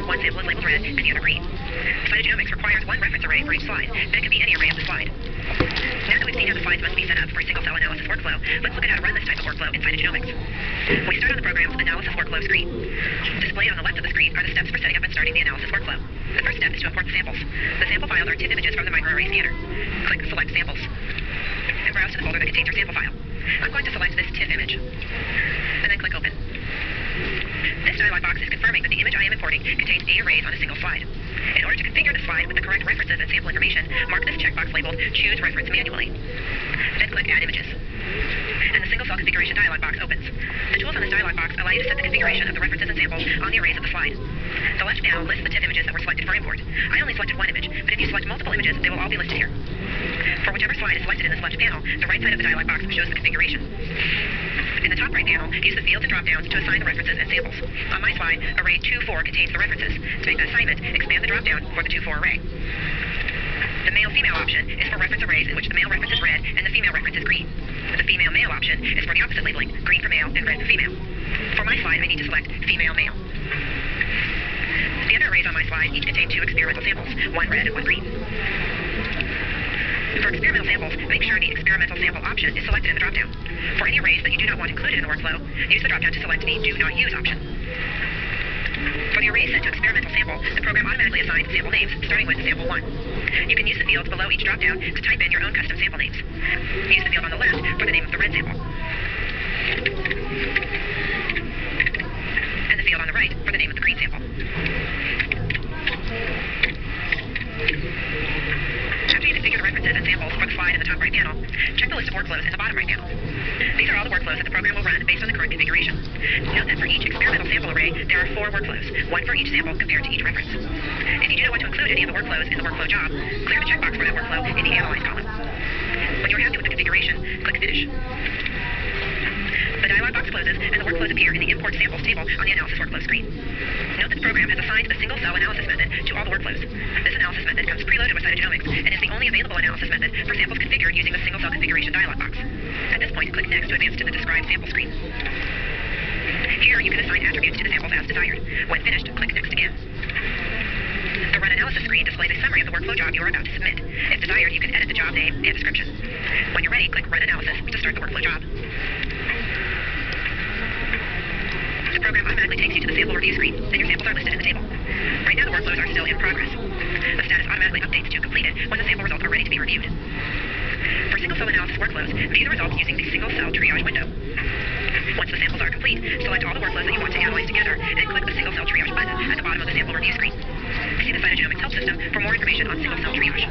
One sample is labeled red and the other green. Cytogenomics requires one reference array for each slide, and it can be any array of the slide. Now that we've seen how the slides must be set up for a single-cell analysis workflow, let's look at how to run this type of workflow in cytogenomics. We start on the program's analysis workflow screen. Displayed on the left of the screen are the steps for setting up and starting the analysis workflow. The first step is to import the samples. The sample files are TIFF images from the microarray scanner. Click Select Samples, and browse to the folder that contains your sample file. I'm going to select this TIFF image, and then click Open. This dialog box is confirming that the image I am importing contains 8 arrays on a single slide. In order to configure the slide with the correct references and sample information, mark this checkbox labeled Choose Reference Manually. Then click Add Images, and the single cell configuration dialog box opens. The tools on this dialog box allow you to set the configuration of the references and samples on the arrays of the slide. The left panel lists the TIFF images that were selected for import. I only selected one image, but if you select multiple images, they will all be listed here. For whichever slide is selected in this left panel, the right side of the dialog box shows the configuration. In the top right panel, use the fields and drop-downs to assign the references and samples. On my slide, array 2-4 contains the references. To make the assignment, expand the drop-down for the 2-4 array. The male-female option is for reference arrays in which the male reference is red and the female reference is green. The female-male option is for the opposite labeling, green for male and red for female. For my slide, I need to select female-male. The other arrays on my slide each contain 2 experimental samples, one red and one green. For experimental samples, make sure the experimental sample option is selected in the drop-down. For any arrays that you do not want included in the workflow, use the drop-down to select the Do Not Use option. For the arrays set to experimental sample, the program automatically assigns sample names, starting with sample 1. You can use the fields below each drop-down to type in your own custom sample names. Use the field on the left for the name of the red sample, and the field on the right for the name of the green sample. After you configure the references and samples for the slide in the top right panel, check the list of workflows in the bottom right panel. These are all the workflows that the program will run based on the current configuration. Note that for each experimental sample array, there are 4 workflows, one for each sample compared to each reference. If you do not want to include any of the workflows in the workflow job, clear the checkbox for that workflow in the Analyze column. When you're happy with the configuration, click Finish. The dialog box closes and the workflows appear in the Import Samples table on the Analysis Workflow screen. Note that the program has assigned the single-cell analysis method to all the workflows. This analysis method comes preloaded with cytogenomics and is the only available analysis method for samples configured using the single-cell configuration dialog box. At this point, click Next to advance to the Describe Sample screen. Here, you can assign attributes to the samples as desired. When finished, click Next again. The Run Analysis screen displays a summary of the workflow job you are about to submit. If desired, you can edit the job name and description. When you're ready, click Run Analysis to start the workflow job. The program automatically takes you to the sample review screen, and your samples are listed in the table. Right now, the workflows are still in progress. The status automatically updates to completed when the sample results are ready to be reviewed. For single-cell analysis workflows, view the results using the single-cell triage window. Once the samples are complete, select all the workflows that you want to analyze together, and click the single-cell triage button at the bottom of the sample review screen. See the Cytogenomics Help System for more information on single-cell triage.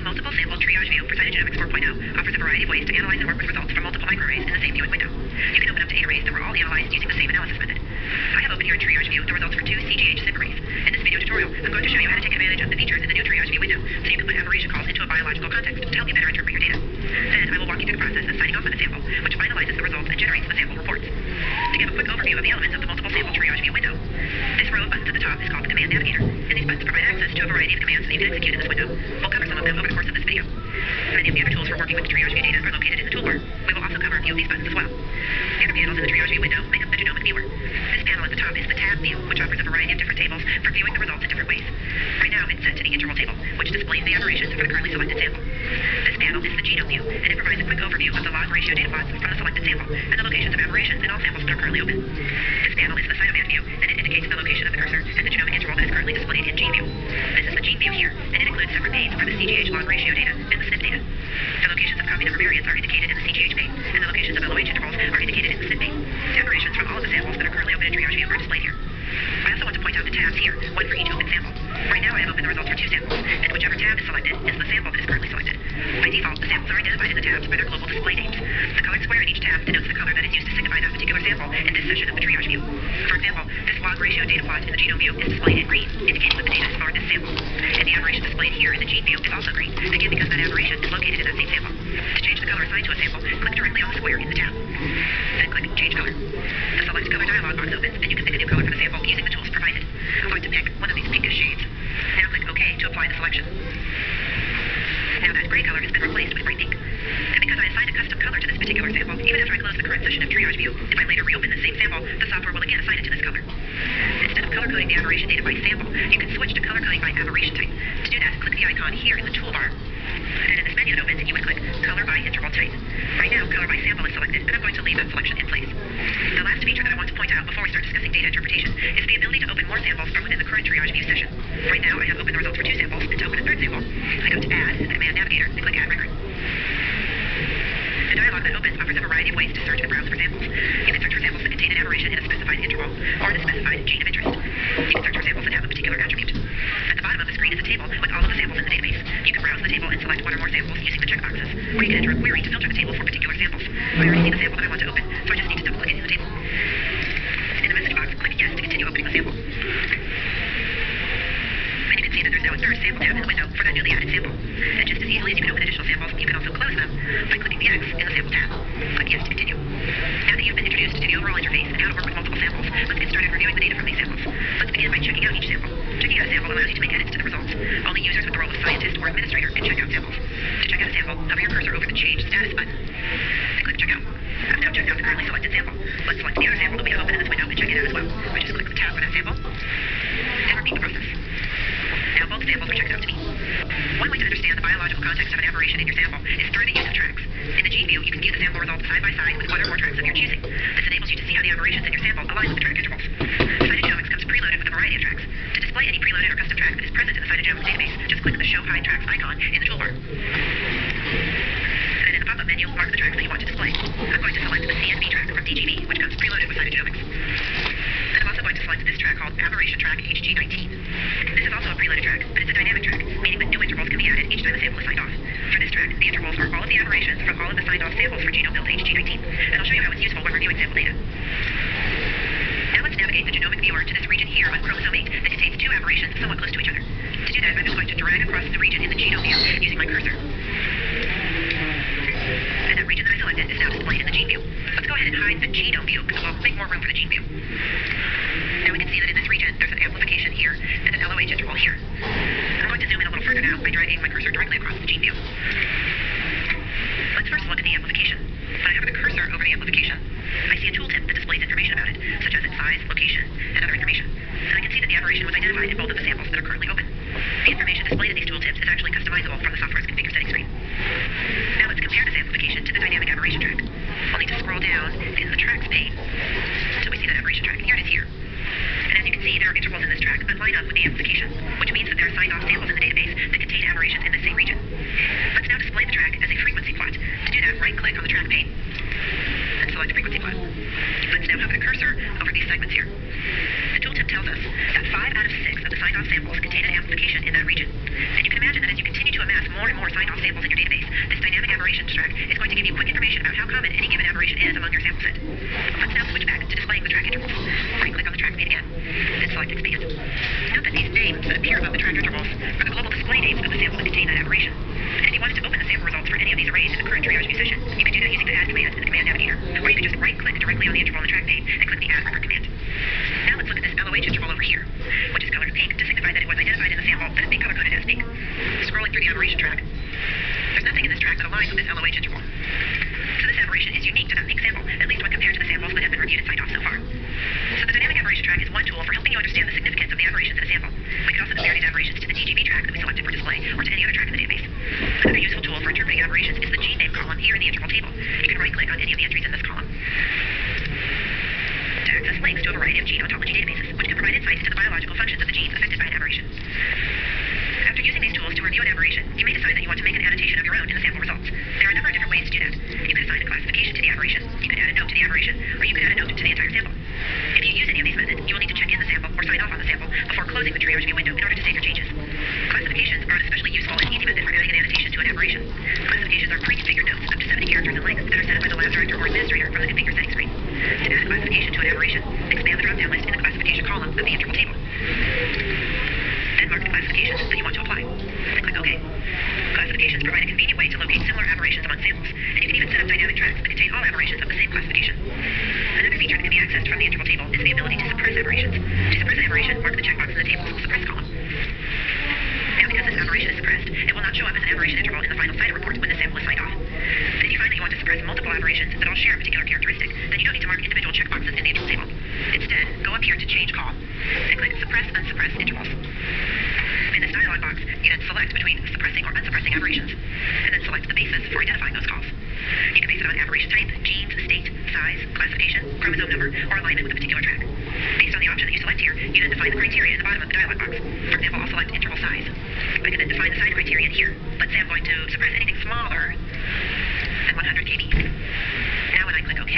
Multiple Sample Triage View for Cytogenomics 4.0 offers a variety of ways to analyze and work with results from multiple microarrays in the same viewing window. You can open up to 8 arrays that were all analyzed using the same analysis method. I have open here in Triage View the results for 2 CGH SIP arrays. In this video tutorial, I'm going to show you how to take advantage of the features in the new Triage View window so you can put aberration calls into a biological context to help you better interpret your data. Then I will walk you through the process of signing off on a sample, which finalizes the results and generates the sample reports. To give a quick overview of the elements of the Multiple Sample Triage View window, top is called the Command Navigator, and these buttons provide access to a variety of commands that you can execute in this window. We'll cover some of them over the course of this video. Many of the other tools for working with triage view data are located in the toolbar. We will also cover a few of these buttons as well. The other panels in the triage view window make up the genomic viewer. This panel at the top is the tab view, which offers a variety of different tables for viewing the results in different ways. Right now, it's set to the interval table, which displays the aberrations for the currently selected sample. This panel is the genome view, and it provides a quick overview of the log ratio data plots from the selected sample and the locations of aberrations in all samples that are currently open. This panel is the cytoband view, and it indicates the location of the cursor and the genomic interval that is currently displayed in GeneView. This is the gene view here, and it includes separate panes for the CGH log ratio data and the SNP data. The locations of copy number variants are indicated in the CGH pane, and the locations of LOH intervals are indicated in the SNP pane. Aberrations from all of the samples that are currently open in triage view are displayed here. I also want to point out the tabs here, one for each open sample. Right now I have opened the results for 2 samples, and whichever tab is selected is the sample that is currently selected. By default, the samples are identified in the tabs by their global display names. The colored square in each tab denotes the color that is used to signify that particular sample in this session of the triage view. For example, this log ratio data plot in the genome view is displayed in green, indicating that the data is for this sample. And the aberration displayed here in the gene view is also green, again because that aberration is located in that same sample. To change the color assigned to a sample, click directly on the square in the tab. Then click Change Color. The Select Color dialog box opens, and you can pick a new color for the sample using the tools provided. I'm going to pick one of these pinkish shades. Now click OK to apply the selection. Now that gray color has been replaced with bright pink. And because I assigned a custom color to this particular sample, even after I close the current session of triage view, if I later reopen the same sample, the software will again assign it to this color. Instead of color coding the aberration data by sample, you can switch to color coding by aberration type. To do that, click the icon here in the toolbar, and in this menu that opens, you would click Color by Interval Type. Right now, Color by Sample is selected, and I'm going to leave that selection in place. The last feature that I want to point out before we start discussing data interpretation is the ability to open more samples from within the current triage view session. Right now, I have opened the results for 2 samples, and to open a 3rd sample, I go to Add, the Command Navigator, and click Add Record. The dialog that opens offers a variety of ways to search and browse for samples. You can search for samples that contain an aberration in a specified interval, or in a specified gene of interest. You can search for samples that have a particular attribute. At the bottom of the screen is a table with all of the samples in the database. You can browse the table and select one or more samples using the checkboxes, or you can enter a query to filter the table for particular samples. I already see the sample that I want to open, so I just need to double click it in the table. In the message box, click Yes to continue opening the sample. And you can see that there's now a 3rd sample tab in the window for that newly added sample. And just as easily as you can open additional samples, you can also close them by clicking the X in the sample tab. Click Yes to continue. Now that you've been introduced to the overall interface and how to work with multiple samples, let's get started reviewing the data from these samples. Let's begin by checking out each sample. Checking out a sample allows you to make edits to the results. Only users with the role of scientist or administrator can check out samples. To check out a sample, hover your cursor over the Change Status button and click Check Out. I've now checked out the currently selected sample. Let's select the other sample that we have open in this window and check it out as well. I just click the tab for that sample and repeat the process. Now both samples are checked out to me. One way to understand the biological context of an aberration in your sample is through the use of tracks. In the gene view, you can view the sample results side by side with one or more tracks of your choosing. This enables you to see how the aberrations in your sample align with the track intervals. Cytogenomics comes preloaded with a variety of tracks. To display any preloaded or custom track that is present in the cytogenomics database, just click the Show Hide Tracks icon in the toolbar. And then in the pop-up menu, mark the tracks that you want to display. I'm going to select the CNV track from DGV, which comes preloaded with cytogenomics. And I'm also going to select this track called Aberration Track HG19. This is also a preloaded track, but it's a dynamic track, meaning that new intervals can be added each time a sample is signed off. For this track, the intervals are all of the aberrations from all of the signed off samples for genome build HG19, and I'll show you how it's useful when reviewing sample data. Now let's navigate the genomic viewer to this region here on chromosome 8 that contains 2 aberrations somewhat close to each other. To do that, I'm just going to drag across the region in the genome view using my cursor. And that region that I selected is now displayed in the gene view. Let's go ahead and hide the genome view, because we'll make more room for the gene view. Now we can see that in this region, there's an amplification here and an LOH interval here. I'm going to zoom in a little further now by dragging my cursor directly across the gene view. Let's first look at the amplification. When I hover the cursor over the amplification, I see a tooltip that displays information about it, such as its size, location, and other information. And I can see that the aberration was identified in both of the samples that are currently open. The information displayed in these tooltips is actually customizable from the software's configure setting screen. Now let's compare this amplification to the dynamic aberration track. I'll need to scroll down in the tracks pane until we see that aberration track. Here it is here. And as you can see, there are intervals in this track that line up with the amplification, which means that there are signed off samples in the database that contain aberrations in the same region. Let's now display the track as a frequency plot. To do that, right-click on the track pane and select frequency plot. Let's now hover the cursor over these segments here. The tooltip tells us that 5 out of 6 of the signed off samples contain an amplification in that region. And you can imagine that as you continue to amass more and more signed off samples in your database, this dynamic aberrations track is going to give you quick information about how common any given aberration is among your sample set. Let's now switch back to displaying the track intervals. Right-click on the track pane again and select Expand. Note that these names that appear above the track intervals are the global display names of the samples that contain that aberration. And if you wanted to open the sample results for any of these arrays in the current triage view session, you could do that using the Add command in the Command Navigator, or you could just right-click directly on the interval on the track pane and click the Add Record command. Now let's look at this LOH interval over here, which is Another useful tool for interpreting aberrations is the gene name column here in the interval table. You can right-click on any of the entries in this column to access links to a variety of gene ontology databases, which can provide insight into the biological functions of the genes affected by an aberration. After using these tools to review an aberration, you may decide that you want to make an annotation of your own in the sample results. There are a number of different ways to do that. You can assign a classification to the aberration, you can add a note to the aberration, or you can add a note to the entire sample. If you use any of these methods, you will need to check in the sample or sign off on the sample before closing the triage view window in order to save your changes. Classifications are an especially useful and easy method for adding an annotation to an aberration. Classifications are pre-configured notes up to 70 characters in length that are set up by the lab director or administrator from the configure settings screen. To add a classification to an aberration, expand the drop-down list in the classification column of the interval table. Then mark the classifications that you want to apply. Then click OK. Classifications provide a convenient way to locate similar aberrations among samples, and you can even set up dynamic tracks that contain all aberrations of the same classification. Another feature that can be accessed from the interval table is the ability to suppress aberrations. To suppress an aberration, mark the checkbox in the table's suppress column. Now, because this aberration is suppressed, it will not show up as an aberration interval in the final CIDR report when the sample is signed off. But if you find that you want to suppress multiple aberrations that all share a particular characteristic, then you don't need to mark individual checkboxes in the interval table. Instead, go up here to Change Call and click Suppress Unsuppress Intervals. In this dialog box, you then select between suppressing or unsuppressing aberrations, and then select the basis for identifying those calls. You can base it on aberration type, genes, state, size, classification, chromosome number, or alignment with a particular track. Based on the option that you select here, you then define the criteria in the bottom of the dialog box. For example, I'll select interval size. I can then define the size criterion here. Let's say I'm going to suppress anything smaller than 100 kb. Now when I click OK,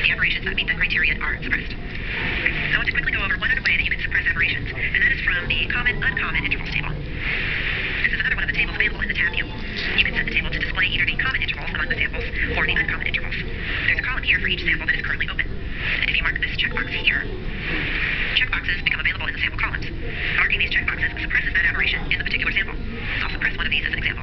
the aberrations that meet that criterion are suppressed. I want to quickly go over one other way that you can suppress aberrations, and that is from the common, uncommon intervals table. This is another one of the tables available in the tab view. You can set the table to display either the common intervals among the samples or the uncommon intervals. There's a column here for each sample that is currently open. And if you mark this checkbox here, checkboxes become available in the sample columns. Marking these checkboxes suppresses that aberration in the particular sample. I'll suppress one of these as an example.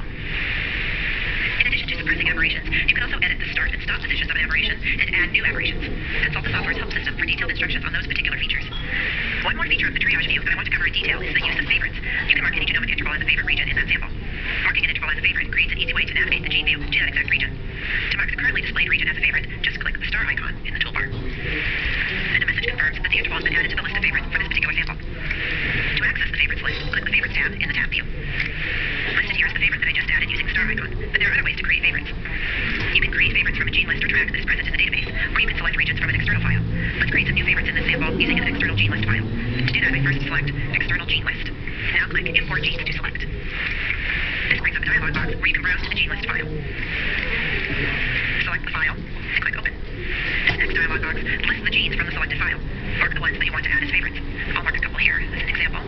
In addition to suppressing aberrations, you can also edit the start and stop positions of an aberration and add new aberrations. Consult the software's help system for detailed instructions on those particular features. One more feature of the triage view that I want to cover in detail is the use of favorites. You can mark any genomic interval as a favorite region in that sample. Marking an interval as a favorite creates an easy way to navigate the gene view to that exact region. To mark the currently displayed region as a favorite, just click the star icon in the toolbar. And a message confirms that the interval has been added to the list of favorites for this particular sample. To access the favorites list, click the favorites tab in the tab view. Listed here is the favorite that I just added using the star icon, but there are other ways to create favorites. You can create favorites from a gene list or track that is present in the database, or you can select regions from an external file. Let's create some new favorites in this sample using an external gene list file. To do that, I first select External Gene List. Now click Import Genes to select. This brings up a dialog box where you can browse to the gene list file. Select the file and click Open. This next dialog box lists the genes from the selected file. Mark the ones that you want to add as favorites. I'll mark a couple here as an example.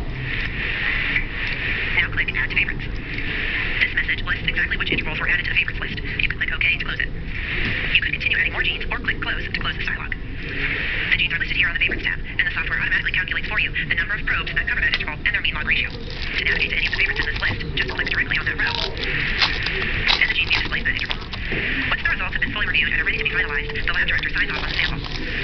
Now click Add to Favorites. This message lists exactly which intervals were added to the favorites list. You can click OK to close it. You can continue adding more genes or click Close to close this dialog. The genes are listed here on the Favorites tab, and the software automatically calculates for you the number of probes that cover that interval and their mean log ratio. To navigate to any of the favorites in this list, just click directly on that row, and the gene view displays that interval. Once the results have been fully reviewed and are ready to be finalized, the lab director signs off on the sample.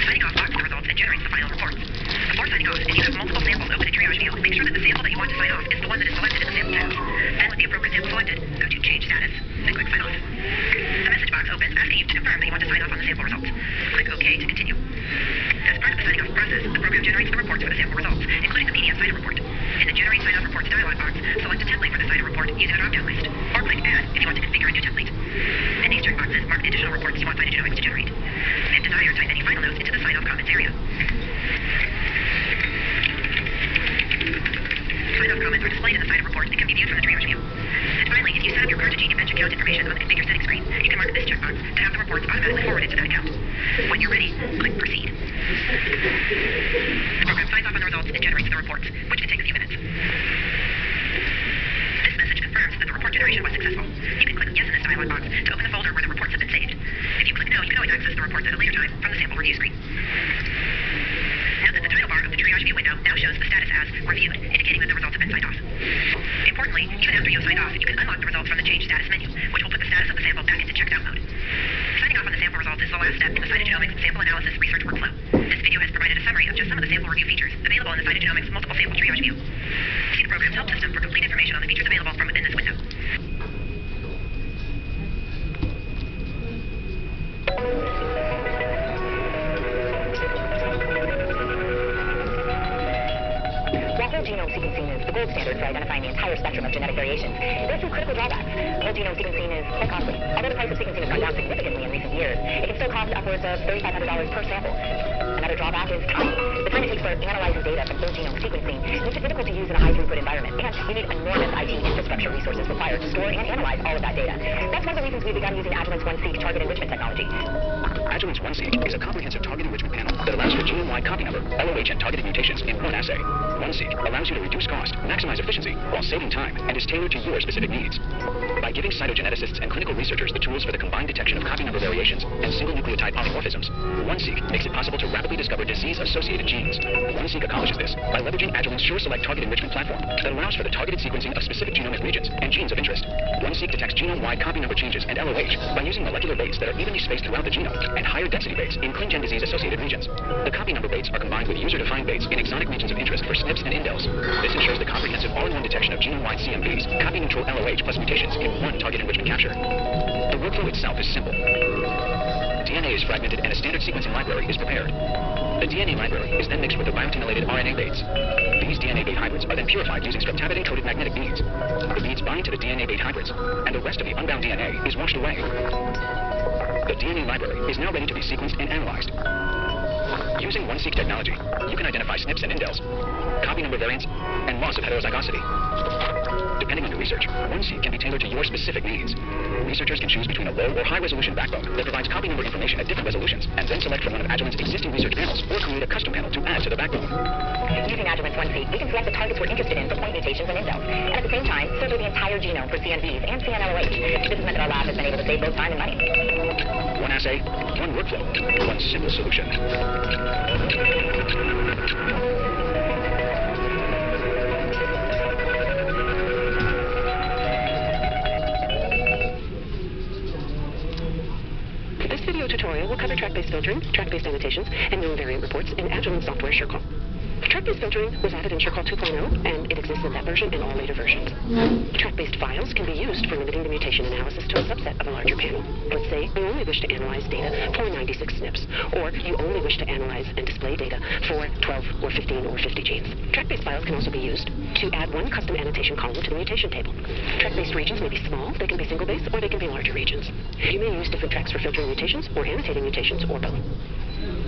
Signing off locks the results and generates the final reports. Before signing off, and you have multiple samples open in triage view, make sure that the sample that you want to sign off is the one that is selected in the sample tab. Then with the appropriate sample selected, go to Change Status, then click Sign Off. The message box opens asking you to confirm that you want to sign off on the sample results. Click OK to continue. As part of the signing off process, the program generates the reports for the sample results, including the PDF CIDR report. In the Generate Sign Off Reports dialog box, select a template for the CIDR report using a drop-down list, or click Add if you want to configure a new template. In these checkboxes, mark the additional reports you want cytogenomics to generate. If desired, type any final notes into the Sign Off Comments area. Sign off comments are displayed in the CIDR report and can be viewed from the triage view. And finally, if you set up your Cartagene bench account information on the configure settings screen, you can mark this checkbox to have the reports automatically forwarded to that account. When you're ready, click Proceed. The program signs off on the results and generates the reports, which can take a few minutes. This message confirms that the report generation was successful. You can click Yes in this dialog box to open the folder where the reports have been saved. If you click No, you can always access the reports at a later time from the sample review screen. Note that the title bar of the triage view window now shows the status as Reviewed, indicating that the results have been signed off. Importantly, even after you have signed off, you can unlock the results from the Change Status menu, which will put the status of the sample back into checked out mode. Signing off on the sample results is the last step in the cytogenomics sample analysis research workflow. This video has provided a summary of just some of the sample review features available in the cytogenomics multiple sample triage view. See the program's help system for complete information on the features available from within this window. What is Whole genome sequencing is the gold standard for identifying the entire spectrum of genetic variations. There are some critical drawbacks. Whole genome sequencing is quite costly. Although the price of sequencing has gone down significantly in recent years, it can still cost upwards of $3,500 per sample. Another drawback is time. The time it takes for analyzing data from whole genome sequencing makes it difficult to use in a high-throughput environment, and you need enormous IT infrastructure resources required to store and analyze all of that data. That's one of the reasons we've begun using Agilent's OneSeq target enrichment technology. Agilent's OneSeq is a comprehensive target enrichment panel that allows for genome-wide copy number, LOH, and targeted mutations in one assay. OneSeq allows you to reduce cost, maximize efficiency, while saving time, and is tailored to your specific needs. By giving cytogeneticists and clinical researchers the tools for the combined detection of copy number variations and single nucleotide polymorphisms, OneSeq makes it possible to rapidly discover disease-associated genes. OneSeq accomplishes this by leveraging Agilent's SureSelect target enrichment platform that allows for the targeted sequencing of specific genomic regions and genes of interest. OneSeq detects genome-wide copy number changes and LOH by using molecular weights that are evenly spaced throughout the genome and higher density weights in ClinGen disease-associated regions. The copy number weights are combined with user-defined weights in exotic regions of interest for SNPs and indels. This ensures the comprehensive all-in-one detection of genome-wide CMVs, copy-neutral LOH plus mutations in one target enrichment capture. The workflow itself is simple. DNA is fragmented and a standard sequencing library is prepared. The DNA library is then mixed with the biotinylated RNA baits. These DNA bait hybrids are then purified using streptavidin-coated magnetic beads. The beads bind to the DNA bait hybrids, and the rest of the unbound DNA is washed away. The DNA library is now ready to be sequenced and analyzed. Using OneSeq technology, you can identify SNPs and indels, copy number variants, and loss of heterozygosity. Depending on your research, OneSeq can be tailored to your specific needs. Researchers can choose between a low or high-resolution backbone that provides copy number information at different resolutions, and then select from one of Agilent's existing research panels, or create a custom panel to add to the backbone. Using Agilent's OneSeq, we can select the targets we're interested in for point mutations and indels, and at the same time, filter the entire genome for CNVs and CNLOH. This has meant that our lab has been able to save both time and money. One assay, one workflow, one simple solution. This video tutorial will cover track-based filtering, track-based annotations, and known variant reports in Agilent software SureCall. Track-based filtering was added in SureCall 2.0, and it exists in that version and all later versions. Track-based files can be used for limiting the mutation analysis to a subset of a larger panel. Let's say you only wish to analyze data for 96 SNPs, or you only wish to analyze and display data for 12 or 15 or 50 genes. Track-based files can also be used to add one custom annotation column to the mutation table. Track-based regions may be small, they can be single base, or they can be larger regions. You may use different tracks for filtering mutations or annotating mutations, or both.